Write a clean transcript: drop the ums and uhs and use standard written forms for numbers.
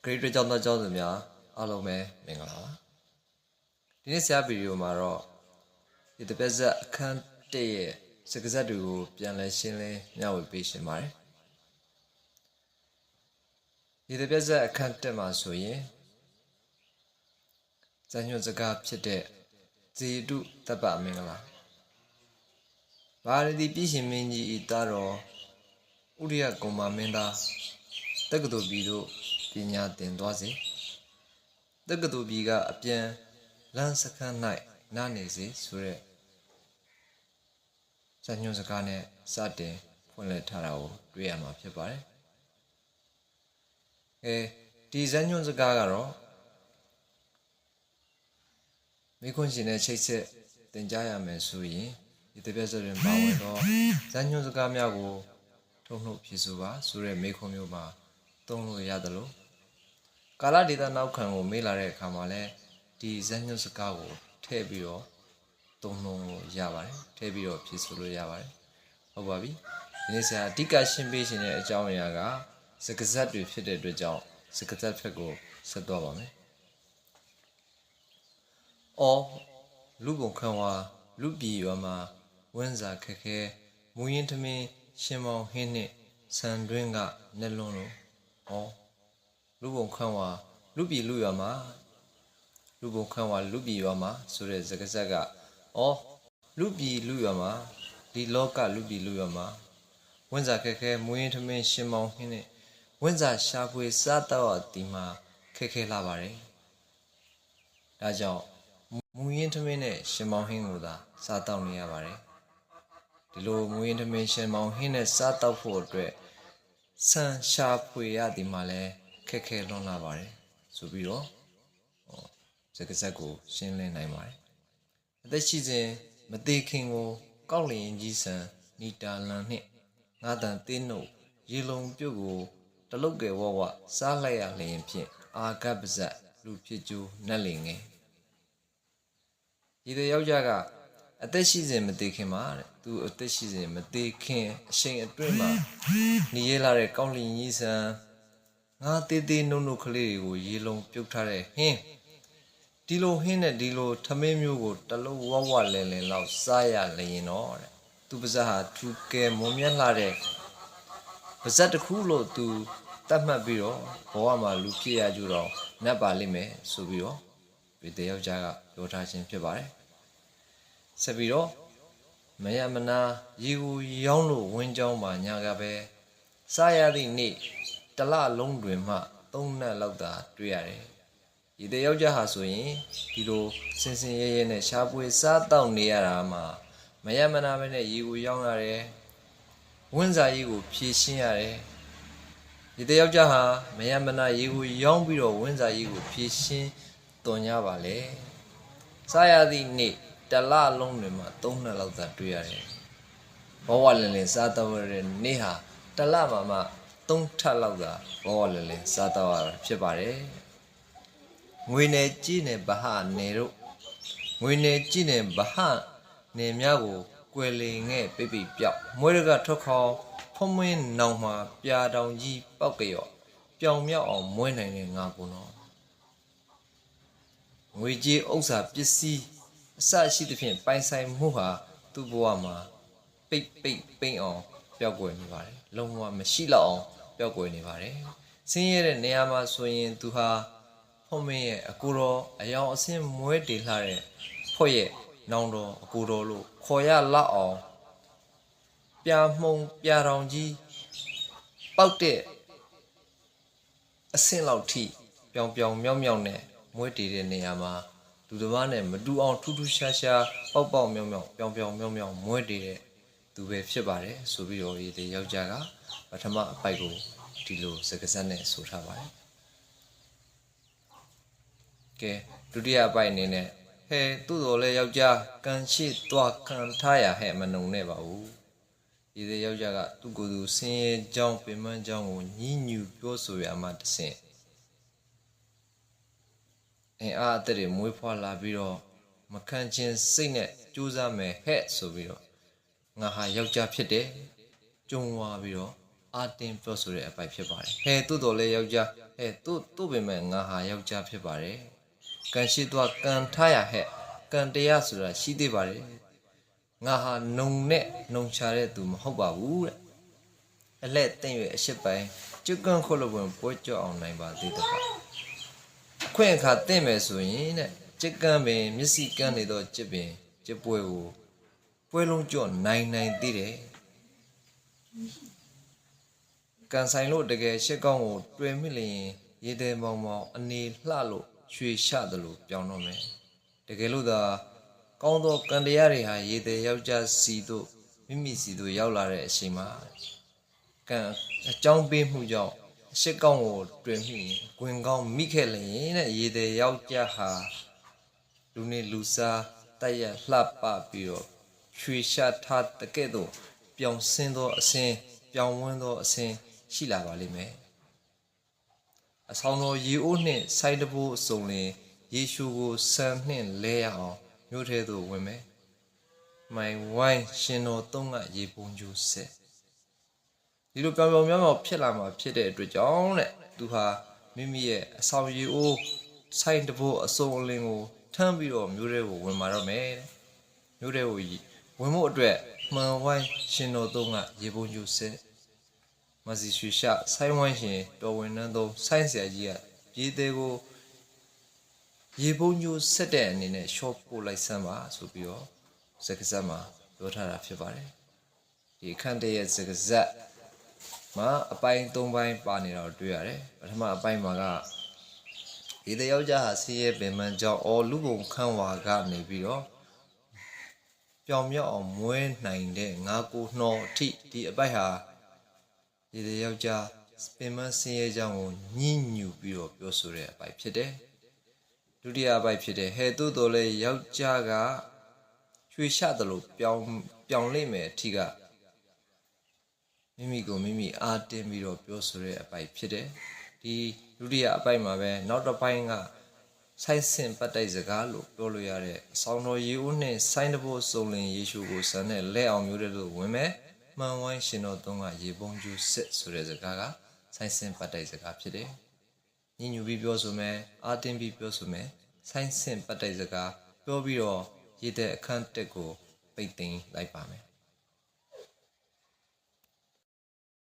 Great ကြောင့်တော့ကြောင့်သူများအားလုံးပဲမင်္ဂလာပါဒီနေ့ဆရာဗီဒီယိုမှာတော့ဒီတစ်ပတ်ဆက်အခန်း1ရဲ့စကားဆက်တွေကိုပြန်လည်ရှင်းလင်းမျှဝေပေးရှင်းပါတယ်ဒီတစ်ပတ်ဆက်အခန်း1မှာဆိုရင်ဇာညွှန်စကားဖြစ်တဲ့ဇေတုတပ္ပမင်္ဂလာဘာရတိပြည်ရှင်မင်းကြီးဤသားတော်ဥရိယကုံမာမင်းသားတက္ကသိုလ်ပြည်တို့ပညာသင်သွားစေတက္ကသိုလ်ပြည်ကအပြန်လမ်းစခန်း၌နားနေစေဆိုတဲ့ဇာညွှန်စကားနဲ့စတင်ဖွင့်လှစ်ထားတာကိုတွေ့ရမှာဖြစ်ပါတယ်ဒီဇာညွှန်စကားကတော့မိခွန်းရှင်နဲ့ချိတ်ဆက်သင်ကြားရမယ်ဆိုရင်ဒီတစ်ပတ်ဆက်တွင်ပါဝင်သောဇာညွှန်စကားများကိုထုံနှုတ်ဖြည့်ဆိုပါဆိုတဲ့မိခွန်းမျိုးမှာသုံးလို့ရတယ်လို့ကာလဒေတာနောက်ခံကိုမေးလာတဲ့အခါမှာလည်းဒီဇာညွှန်စကားကိုထည့်ပြီးတော့သုံးလို့ရပါတယ်ထည့်ပြီးတော့ဖြည့်ဆိုလို့ရပါတယ်ဟုတ်ပါပြီဒီနေ့ဆရာအဓိကရှင်းပေးခြင်းတဲ့အကြောင်းအရာကစကားဆက်တွေဖြစ်တဲ့အတွက်ကြောင့်စကားဆက်ဖက်ကိုဆက်သွားပါမယ်အော်လူပုံခံဝါလူပြည်ရွာမှာဝင်းစာခက်ခဲမူရင်ထမင်းရှင်မောင်ဟင်းနဲ့ဆန်တွင်းကနဲ့လွန်းလို့ဩလူပုံခံဝါလူပြည်လူရွာမှာလူပုံခံဝါလူပြည်ရွာမှာဆိုတဲ့စကားဆက်ကဩလူပြည်လူရွာမှာဒီလောကလူပြည်လူရွာမှာဝင်းစာခက်ခဲမူရင်ထမင်းရှင်မောင်ဟင်းနဲ့ဝင်းစာရှာဖွေစားတော့ဒီမှာခက်ခဲလာပါတယ်ဒါကြောင့်မူရင်ထမင်းနဲ့ရှင်မောင်ဟင်းကိုသာစားတောက်နေရပါတယ်ဒီလိုမူရင်ထမင်းရှင်မောင်ဟင်းနဲ့စားတောက်ဖို့အတွက်ဆန်ရှာဖွေရဒီမှာလဲခက်ခဲလွန်းလာပါတယ်ဆိုပြီးတော့စကားဆက်ကိုရှင်းလင်းနိုင်ပါတယ်အသက်ရှိစဉ်မသေးခင်ကိုကောက်လျင်ကြီးဆန်နီတာလန်နှင့်ငါးတန်သေးနှုတ်ရေလုံးပြုတ်ကိုတလုတ်ကယ်ဝဝစားလိုက်ရလျင်ဖြင့်အာဂတ်ပါဇက်လူဖြစ်ကျိုးနတ်လင်ငယ်ဒီတဲ့ယောက်ျားကအသက်ရှိစဉ်မသေးခင်မှာတဲ့သူအသက်ရှိစဉ်မသေးခင်အချိန်အတွင်းမှာနေရလာတဲ့ကောက်လျင်ကြီးဆန်ငါးသေးသေးနှုတ်နှုတ်ကလေးတွေကိုရေလုံးပြုတ်ထားတဲ့ဟင်းဒီလိုဟင်းနဲ့ဒီလိုထမင်းမျိုးကိုတလုံးဝဝလဲလဲလောက်စားရလျင်တော့တဲ့သူပါဇက်ဟာသူကဲမွန်မြတ်လာတဲ့ပါဇက်တစ်ခုလို့သူတတ်မှတ်ပြီးတော့ဘဝမှာလူဖြစ်ရကြတော့နတ်ပါလိမ့်မယ်ဆိုပြီးတော့ဒီတယောက်ျားကပြောထားခြင်းဖြစ်ပါတယ်ဆက်ပြီးတော့မယမနာရေကိုရောင်းလို့ဝင်းကြောင်းမှာညာကပဲစားရသည့်နေ့တလလုံးတွင်မှ3နတ်လောက်သာတွေ့ရတယ်ဒီတယောက်ျားဟာဆိုရင်ဒီလိုစင်စင်ရဲရဲနဲ့ရှားပွေစားတောက်နေရတာမှာမယမနာပဲနဲ့ရေကိုရောင်းရတယ်ဝင်းစာရေကိုဖြည့်ရှင်းရတယ်ဒီတယောက်ျားဟာမယမနာရေကိုရောင်းပြီးတော့ဝင်းစာရေကိုဖြည့်ရှင်းတွန်ကြပါလေစားရသည့်နေ့တလလုံးတွင်မှ3နှစ်လောက်သာတွေ့ရတယ်ဘဝလင်လင်စားတော့တဲ့နေ့ဟာတလမှ3ထပ်လောက်သာဘဝလင်လင်စားတော့ရဖြစ်ပါတယ်ငွေနယ်ကြီးနယ်ဗဟနယ်တို့ငွေနယ်ကြီးနယ်ဗဟနယ်များကိုကွယ်လေငဲ့ပိပိပြောက်မွေးရကထွက်ခေါဖုံးမင်းနောင်မှာပြာတောင်ကြီးပောက်ကြော့ပြောင်မြောက်အောင်မွေးနိုင်တဲ့ငါကုနော်ငွေကြေးဥစ္စာပစ္စည်းအစရှိသဖြင့်ပိုင်ဆိုင်မှုဟာသူ့ဘဝမှာပိတ်အောင်ပျောက်ကွယ်နေပါတယ်လုံးဝမရှိတော့အောင်ပျောက်ကွယ်နေပါတယ်ဆင်းရဲတဲ့နေရာမှာဆိုရင်သူဟာဖုံးမင်းရဲ့အကိုတော်အယောင်အဆင်းမွဲတေလှတဲ့ဖွက်ရဲ့နောင်တော်အကိုတော်လို့ခေါ်ရလောက်အောင်ပြာမှုံပြာတောင်ကြီးပောက်တဲ့အဆင့်လောက်ထိပြောင်မြောက်နဲ့မွဲတေတဲ့နေရာမှာလူသမားနဲ့မတူအောင်ထူးထူးရှားရှားပေါက်မြောက်ပြောင်မြောက်မွဲတေတဲ့သူပဲဖြစ်ပါတယ်ဆိုပြီးတော့ဒီယောက်ျားကပထမအပိုက်ကိုဒီလိုစကားဆက်နဲ့ဆိုထားပါတယ်ကဲဒုတိယအပိုက်အနေနဲ့ဟဲသူ့တော်လဲယောက်ျားကန်ရှိသွားခံထားရဟဲ့မနှုံနဲ့ပါဘူးဒီယောက်ျားကသူ့ကိုယ်သူဆင်းရဲကြောင်းပင်ပန်းကြောင်းကိုညှဉ်းညူပြောဆိုရမှတဆင့်အားအသက်တွေမွေးဖွားလာပြီးတော့မခံချင်းစိတ်နဲ့ကြိုးစားမယ်ဟဲ့ဆိုပြီးတော့ငါဟာယောက်ျားဖြစ်တယ်ကြုံဝါပြီးတော့အာတင်ပြောဆိုတဲ့အပိုက်ဖြစ်ပါတယ်ဟဲ့သို့တော်လဲယောက်ျားဟဲ တို့ပင်မဲ့ငါဟာယောက်ျားဖြစ်ပါတယ်ကန်ရှိသွားကန်ထားရဟဲ့ကန်တရားဆိုတာရှိသေးပါတယ်ငါဟာနုံနဲ့နုံချတဲ့သူမဟုတ်ပါဘူးတဲ့အလက်တင့်၍အရှိပိုင်းကျွကန်းခုလဝင်ပွဲကြောအောင်နိုင်ပါသေးတယ်အခွင့်အခါတင့်မယ်ဆိုရင်တဲ့ကျွကန်းပင်မျက်စိကန်းနေတော့ကျွပင်ကျွပွဲကိုပွဲလုံးကြော့နိုင်သေးတယ်ကန်ဆိုင်လို့တကယ်ရှစ်ကောင်းကိုတွေ့မိလျင်ရေတဲမောင်မောင်အနေလှလို့ရွှေရှတယ်လို့ပြောင်းတော့မယ်တကယ်လို့သာကောင်းသောကံတရားတွေဟာရေတဲယောက်ျားစီတို့မိမိစီတို့ရောက်လာတဲ့အချိန်မှာကံအကြောင်းပေးမှုကြောင့်ရှစ်ကောင်းကိုတွေ့မိရင်ဂွင်ကောင်းမိခဲ့လျင်တဲ့ရေတဲယောက်ျားဟာလူနေလူစားတိုက်ရလှပပြီးတော့ရွှေရှထားတကဲ့သို့ပြောင်းဆင်းသောအစင်းပြောင်းဝန်းသောအစင်းရှိလာပါလိမ့်မယ်အဆောင်တော်ရေအိုးနှင့်စိုက်တဘိုးအစုံလင်ယေရှုကိုဆန်နှင့်လဲရအောင်မြို့ထဲသို့ဝင်မယ်မိုင်ဝိုင်းရှင်တော်သုံးကရေပုံကျူဆက်ဒီလိုပြောင်ပြောင်မြောက်မြောက်ဖြစ်လာမှာဖြစ်တဲ့အတွက်ကြောင့်တဲ့သူဟာမိမိရဲ့အဆောင်ရေအိုးစိုက်တဘိုးအစုံလင်ကိုထမ်းပြီးတော့မြို့ထဲကိုဝင်มาတော့မယ်တဲ့မြို့ထဲကိုဝင်ဖို့အတွက်မှန်ဝိုင်းရှင်တော်သုံးကရေပုံကျူဆက်မစီရွှေရှဆိုင်းဝိုင်းရှင်တော်ဝင်နှန်းသုံးဆိုင်းဆရာကြီးကပြေးသေးကိုရေပုံညိုဆက်တဲ့အနေနဲ့ရှော့ပို့လိုက်စမ်းပါဆိုပြီးတော့စကားစက်မှာပြောထားတာဖြစ်ပါတယ်ဒီအခန့်တရဲ့စကားစက်မှာအပိုင်း၃ပိုင်းပါနေတာကိုတွေ့ရတယ်ပထမအပိုင်းမှာကဒီတယောက်ျားဟာစီးရဲပင်မကြောင့်အော်လူပုံခန်းဝါကနေပြီးတော့ပြောင်မြောက်အောင်မွဲနိုင်တဲ့ငါကိုနှောအထိဒီအပိုက်ဟာဒီတယောက်ျားပင်မဆင်းရဲကြောင်းကိုညှဉ်းညူပြီးတော့ပြောဆိုတဲ့အပိုက်ဖြစ်တယ်ဒုတိယအပိုက်ဖြစ်တယ်ဟဲ့သို့တော်လဲယောက်ျားကရွှေရှတယ်လို့ပြောင်းလိမ့်မယ်အထိကမိမိကိုမိမိအားတင်းပြီးတော့ပြောဆိုတဲ့အပိုက်ဖြစ်တယ်ဒီဒုတိယအပိုက်မှာပဲနောက်တစ်ပိုင်းကဆိုင်းစင်ပတ်တိုက်စကားလို့ပြောလို့ရတဲ့အဆောင်တော်ရေဦးနဲ့ဆိုင်းတဘိုးစုံလင်ယေရှုကိုဆန်နဲ့လက်အောင်မျိုးတဲ့လို့ဝင်မယ်မှန်ဝိုင်းရှင်တော်သုံးကရေပုံကျူစစ်ဆိုတဲ့စကားကဆိုင်းစင်ပတ်တိုက်စကားဖြစ်တယ်ညညူပြီးပြောဆိုမယ်အားတင်းပြီးပြောဆိုမယ်ဆိုင်းစင်ပတ်တိုက်စကားပြောပြီးတော့ရေတဲ့အခန်းတက်ကိုပိတ်သိမ်းလိုက်ပါမယ်